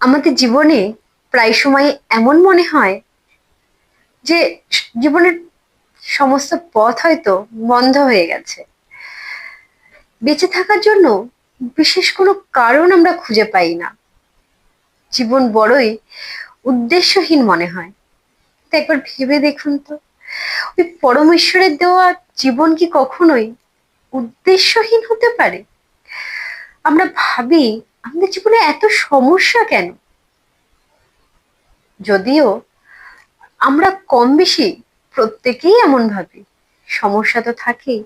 আমাদের জীবনে প্রায় সময় এমন মনে হয় যে জীবনের সমস্ত পথ হয়তো বন্ধ হয়ে গেছে। বেঁচে থাকার জন্য বিশেষ কোনো কারণ আমরা খুঁজে পাই না। জীবন বড়ই উদ্দেশ্যহীন মনে হয়। তো একবার ভেবে দেখুন তো, ওই পরমেশ্বরের দেওয়া জীবন কি কখনোই উদ্দেশ্যহীন হতে পারে? আমরা ভাবি আমাদের জীবনে এত সমস্যা কেন, যদিও আমরা কম বেশি প্রত্যেকেই এমন ভাবি। সমস্যা তো থাকেই,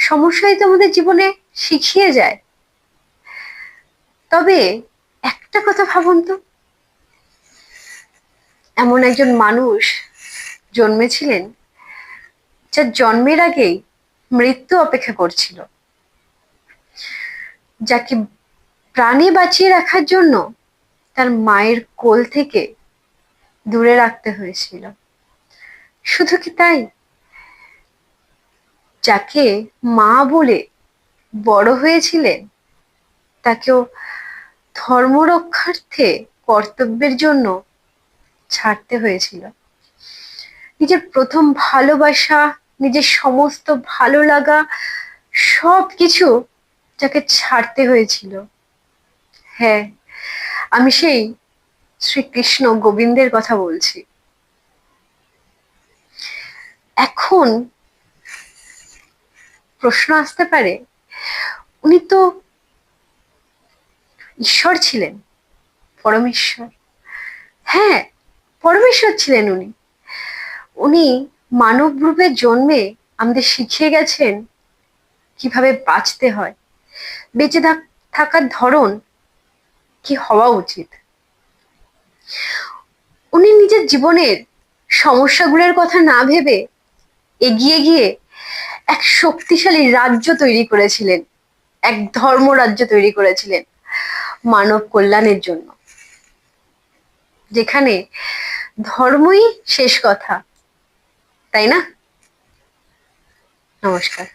সমস্যাই তো আমাদের জীবনে শিখিয়ে যায়। তবে একটা কথা ভাবুন তো, এমন একজন মানুষ জন্মেছিলেন যার জন্মের আগেই মৃত্যু অপেক্ষা করছিল, যাকে প্রাণে বাঁচিয়ে রাখার জন্য তার মায়ের কোল থেকে দূরে রাখতে হয়েছিল। শুধু কি তাই, যাকে মা বলে বড় হয়েছিলেন তাকেও ধর্ম রক্ষার্থে কর্তব্যের জন্য ছাড়তে হয়েছিল। নিজের প্রথম ভালোবাসা, নিজের সমস্ত ভালো লাগা, সবকিছু যাকে ছাড়তে হয়েছিল। হ্যাঁ, আমি সেই শ্রীকৃষ্ণ গোবিন্দের কথা বলছি। এখন প্রশ্ন আসতে পারে, উনি তো ঈশ্বর ছিলেন, পরমেশ্বর। হ্যাঁ, পরমেশ্বর ছিলেন উনি। উনি মানব রূপে জন্মে আমাদের শিখিয়ে গেছেন কিভাবে বাঁচতে হয়, বেঁচে থাকার ধরন কি হওয়া উচিত। উনি নিজের জীবনের সমস্যাগুলোর কথা না ভেবে এগিয়ে গিয়ে এক শক্তিশালী রাজ্য তৈরি করেছিলেন, এক ধর্মরাজ্য তৈরি করেছিলেন মানব কল্যাণের জন্য, যেখানে ধর্মই শেষ কথা, তাই না? নমস্কার।